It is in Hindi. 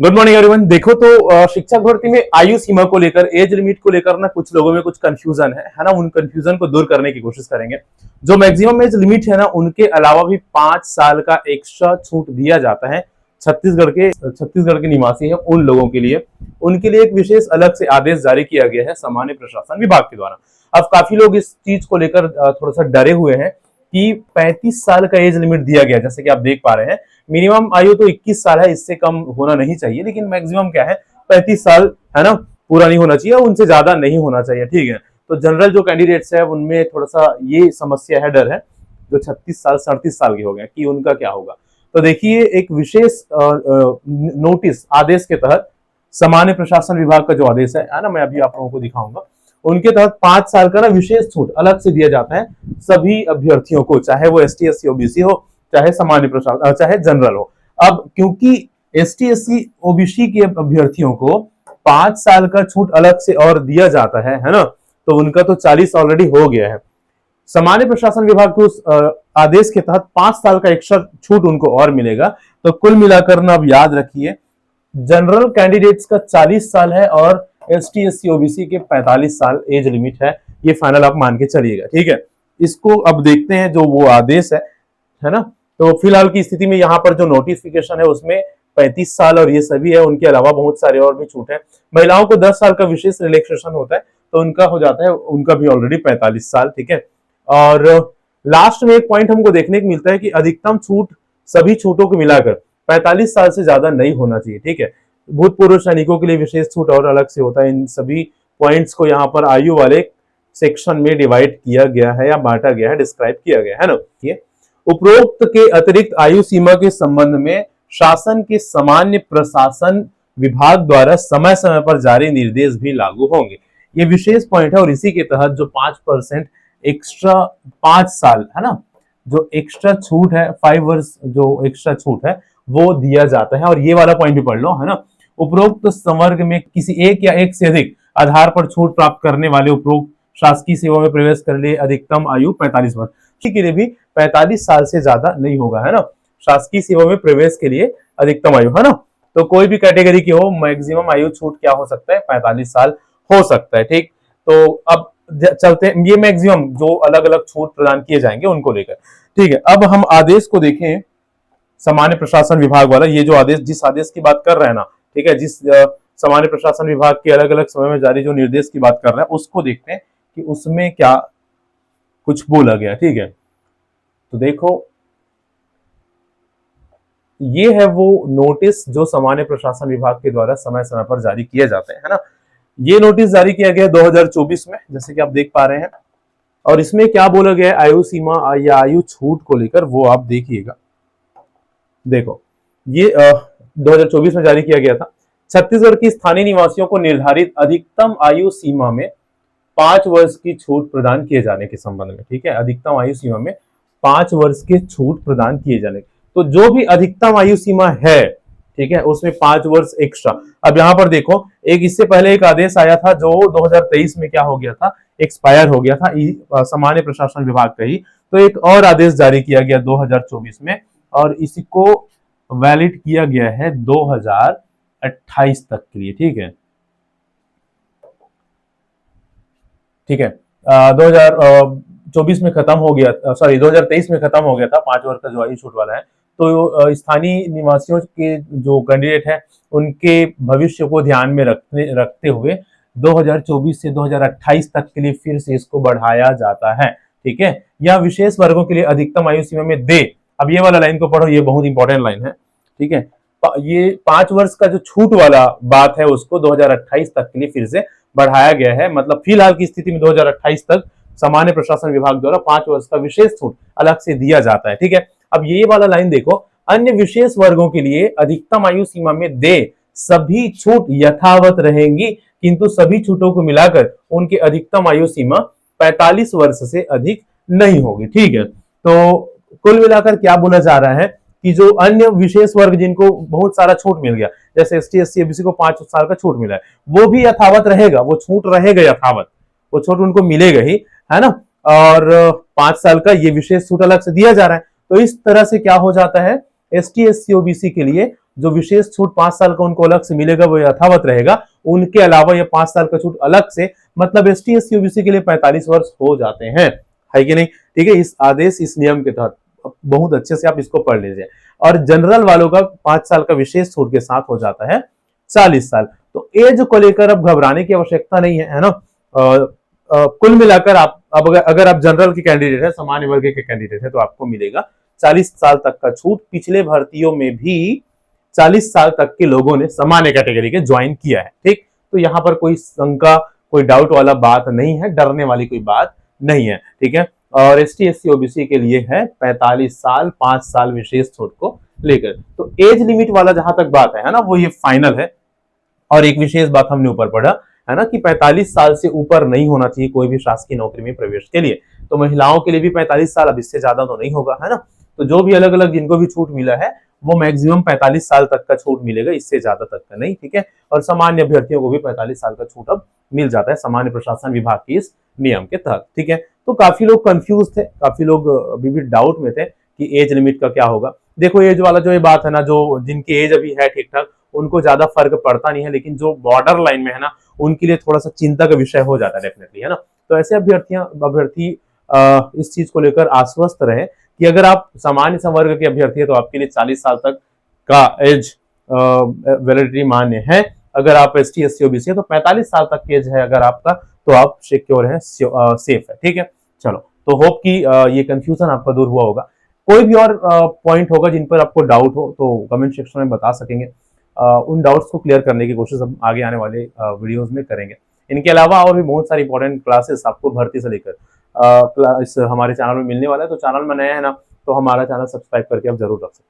Good morning everyone. देखो तो शिक्षक भर्ती में आयु सीमा को लेकर, एज लिमिट को लेकर ना कुछ लोगों में कुछ कंफ्यूजन है ना। उन कंफ्यूजन को दूर करने की कोशिश करेंगे। जो मैक्सिमम एज लिमिट है ना, उनके अलावा भी 5 साल का एक्स्ट्रा छूट दिया जाता है छत्तीसगढ़ के निवासी है उन लोगों के लिए। उनके लिए एक विशेष अलग से आदेश जारी किया गया है सामान्य प्रशासन विभाग के द्वारा। अब काफी लोग इस चीज को लेकर थोड़ा सा डरे हुए हैं कि 35 साल का एज लिमिट दिया गया, जैसे कि आप देख पा रहे हैं। मिनिमम आयु तो 21 साल है, इससे कम होना नहीं चाहिए, लेकिन मैक्सिमम क्या है 35 साल है ना। पूरा नहीं होना चाहिए, उनसे ज्यादा नहीं होना चाहिए, ठीक है। तो जनरल जो कैंडिडेट्स है उनमें थोड़ा सा ये समस्या है, डर है, जो 36 साल 37 साल के हो गए कि उनका क्या होगा। तो देखिए, एक विशेष नोटिस आदेश के तहत सामान्य प्रशासन विभाग का जो आदेश है ना, मैं अभी आप लोगों को दिखाऊंगा। उनके तहत 5 साल का ना विशेष छूट अलग से दिया जाता है सभी अभ्यर्थियों को, चाहे वो ST SC OBC हो, चाहे सामान्य प्रशासन, चाहे जनरल हो। अब क्योंकि ST SC OBC के अभ्यर्थियों को 5 साल का छूट अलग से और दिया जाता है ना, तो उनका तो 40 ऑलरेडी हो गया है। सामान्य प्रशासन विभाग के उस आदेश के तहत 5 साल का एक्स्ट्रा छूट उनको और मिलेगा। तो कुल मिलाकर ना, अब याद रखिए, जनरल कैंडिडेट्स का 40 साल है और ST SC OBC के 45 साल एज लिमिट है। ये फाइनल आप मान के चलिएगा, ठीक है। इसको अब देखते हैं जो वो आदेश है ना। तो फिलहाल की स्थिति में यहाँ पर जो नोटिफिकेशन है उसमें 35 साल और ये सभी है, उनके अलावा बहुत सारे और भी छूट है। महिलाओं को 10 साल का विशेष रिलैक्सेशन होता है, तो उनका हो जाता है, उनका भी ऑलरेडी 45 साल, ठीक है। और लास्ट में एक पॉइंट हमको देखने को मिलता है कि अधिकतम छूट सभी छूटों को मिलाकर 45 साल से ज्यादा नहीं होना चाहिए, ठीक है। भूतपूर्व सैनिकों के लिए विशेष छूट और अलग से होता है। इन सभी पॉइंट्स को यहाँ पर आयु वाले सेक्शन में डिवाइड किया गया है या बांटा गया है, डिस्क्राइब किया गया है ना। ये उपरोक्त के अतिरिक्त आयु सीमा के संबंध में शासन के सामान्य प्रशासन विभाग द्वारा समय समय पर जारी निर्देश भी लागू होंगे। ये विशेष पॉइंट है और इसी के तहत जो 5% एक्स्ट्रा 5 साल है ना, जो एक्स्ट्रा छूट है, 5 वर्ष जो एक्स्ट्रा छूट है वो दिया जाता है। और ये वाला पॉइंट भी पढ़ लो, है ना। उपरोक्त संवर्ग में किसी एक या एक से अधिक आधार पर छूट प्राप्त करने वाले उपरोक्त शासकीय सेवा में प्रवेश कर लिए अधिकतम आयु 45 वर्ष के लिए भी 45 साल से ज्यादा नहीं होगा, है ना। शासकीय सेवा में प्रवेश के लिए अधिकतम आयु, है ना। तो कोई भी कैटेगरी की हो, मैक्सिमम आयु छूट क्या हो सकता है, 45 साल हो सकता है, ठीक। तो अब चलते हैं, ये मैक्सिमम जो अलग अलग छूट प्रदान किए जाएंगे उनको लेकर, ठीक है। अब हम आदेश को देखें, सामान्य प्रशासन विभाग वाला, ये जो आदेश, जिस आदेश की बात कर रहे हैं ना, ठीक है, जिस सामान्य प्रशासन विभाग के अलग अलग समय में जारी जो निर्देश की बात कर रहे हैं, उसको देखते हैं कि उसमें क्या कुछ बोला गया, ठीक है। तो देखो, ये है वो नोटिस जो सामान्य प्रशासन विभाग के द्वारा समय समय पर जारी किए जाते हैं, है ना। ये नोटिस जारी किया गया 2024 में, जैसे कि आप देख पा रहे हैं। और इसमें क्या बोला गया है आयु सीमा या आयु छूट को लेकर, वो आप देखिएगा। देखो, ये 2024 में जारी किया गया था। छत्तीसगढ़ की स्थानीय निवासियों को निर्धारित अधिकतम आयु सीमा में 5 वर्ष की छूट प्रदान किए जाने के संबंध में, ठीक है। अधिकतम आयु सीमा में 5 वर्ष के छूट प्रदान किए जाने, तो जो भी अधिकतम आयु सीमा है, ठीक है, उसमें 5 वर्ष एक्स्ट्रा। अब यहाँ पर देखो, एक इससे पहले एक आदेश आया था जो 2023 में क्या हो गया था, एक्सपायर हो गया था, सामान्य प्रशासन विभाग का ही। तो एक और आदेश जारी किया गया 2024 में, और इसी को वैलिड किया गया है 2028 तक के लिए, ठीक है। ठीक है, 2024 में खत्म हो गया, सॉरी 2023 में खत्म हो गया था 5 वर्ष का जो आयु छूट वाला है। तो स्थानीय निवासियों के जो कैंडिडेट है, उनके भविष्य को ध्यान में रखते हुए 2024 से 2028 तक के लिए फिर से इसको बढ़ाया जाता है, ठीक है। यह विशेष वर्गों के लिए अधिकतम आयु सीमा में दे। अब ये वाला लाइन को पढ़ो, ये बहुत इंपॉर्टेंट लाइन है, ठीक है। ये 5 वर्ष का जो छूट वाला बात है, उसको 2028 तक के लिए फिर से बढ़ाया गया है। मतलब फिलहाल की स्थिति में 2028 तक सामान्य प्रशासन विभाग द्वारा 5 वर्ष का विशेष छूट अलग से दिया जाता है, ठीक है। अब ये वाला लाइन देखो, अन्य विशेष वर्गों के लिए अधिकतम आयु सीमा में दे सभी छूट यथावत रहेंगी, किंतु सभी छूटों को मिलाकर उनकी अधिकतम आयु सीमा 45 वर्ष से अधिक नहीं होगी, ठीक है। तो कुल मिलाकर क्या बोला जा रहा है कि जो अन्य विशेष वर्ग जिनको बहुत सारा छूट मिल गया, जैसे ST SC OBC को 5 साल का छूट मिला है, वो भी यथावत रहेगा, वो छूट रहेगा यथावत, वो छूट उनको मिलेगा ही, है ना। और 5 साल का ये विशेष छूट अलग से दिया जा रहा है। तो इस तरह से क्या हो जाता है, ST SC OBC के लिए जो विशेष छूट 5 साल का उनको अलग से मिलेगा वो यथावत रहेगा, उनके अलावा ये 5 साल का छूट अलग से, मतलब एसटी एससी ओबीसी के लिए 45 वर्ष हो जाते हैं, है कि नहीं? ठीक है, इस आदेश इस नियम के तहत बहुत अच्छे से आप इसको पढ़ लीजिए। और जनरल वालों का 5 साल का विशेष छूट के साथ हो जाता है 40 साल। तो एज को लेकर अब घबराने की आवश्यकता नहीं है, है ना? कुल मिलाकर आप अब अगर आप जनरल के कैंडिडेट है, सामान्य वर्ग के कैंडिडेट है, तो आपको मिलेगा 40 साल तक का छूट। पिछले भर्तियों में भी 40 साल तक के लोगों ने सामान्य कैटेगरी के ज्वाइन किया है, ठीक? तो यहाँ पर कोई शंका, कोई डाउट वाला बात नहीं है, डरने वाली कोई बात नहीं है, ठीक है? और एसटी एससी ओबीसी के लिए है 45 साल, 5 साल विशेष छूट को लेकर। तो एज लिमिट वाला जहां तक बात है ना, वो ये फाइनल है। और एक विशेष बात हमने ऊपर पढ़ा है ना कि 45 साल से ऊपर नहीं होना चाहिए कोई भी शासकीय नौकरी में प्रवेश के लिए। तो महिलाओं के लिए भी 45 साल, अब इससे ज्यादा तो नहीं होगा, है ना? तो जो भी अलग अलग जिनको भी छूट मिला है वो मैक्सिमम 45 साल तक का छूट मिलेगा, इससे ज्यादा तक का नहीं, ठीक है? और सामान्य अभ्यर्थियों को भी 45 साल का छूट अब मिल जाता है सामान्य प्रशासन विभाग की इस नियम के तहत, ठीक है? तो काफी लोग कंफ्यूज थे, काफी लोग अभी भी डाउट में थे कि एज लिमिट का क्या होगा। देखो एज वाला जो ये बात है ना, जो जिनकी एज अभी है ठीक ठाक उनको ज्यादा फर्क पड़ता नहीं है, लेकिन जो बॉर्डर लाइन में है ना उनके लिए थोड़ा सा चिंता का विषय हो जाता है डेफिनेटली, है ना? तो ऐसे अभ्यर्थी इस चीज को लेकर आश्वस्त रहे कि अगर आप सामान्य संवर्ग के अभ्यर्थी है तो आपके लिए 40 साल तक का एज वैलिडिटी मान्य है। अगर आप S T S C OBC है तो 45 साल तक की एज है अगर आपका, तो आप सिक्योर है, सेफ है, ठीक है? चलो, तो होप कि ये कंफ्यूजन आपका दूर हुआ होगा। कोई भी और पॉइंट होगा जिन पर आपको डाउट हो तो कमेंट सेक्शन में बता सकेंगे। उन डाउट्स को क्लियर करने की कोशिश हम आगे आने वाले वीडियोस में करेंगे। इनके अलावा और भी बहुत सारी इंपॉर्टेंट क्लासेस आपको भर्ती से लेकर इस हमारे चैनल में मिलने वाला है। तो चैनल में नया है ना, तो हमारा चैनल सब्सक्राइब करके आप जरूर रख सकते हैं।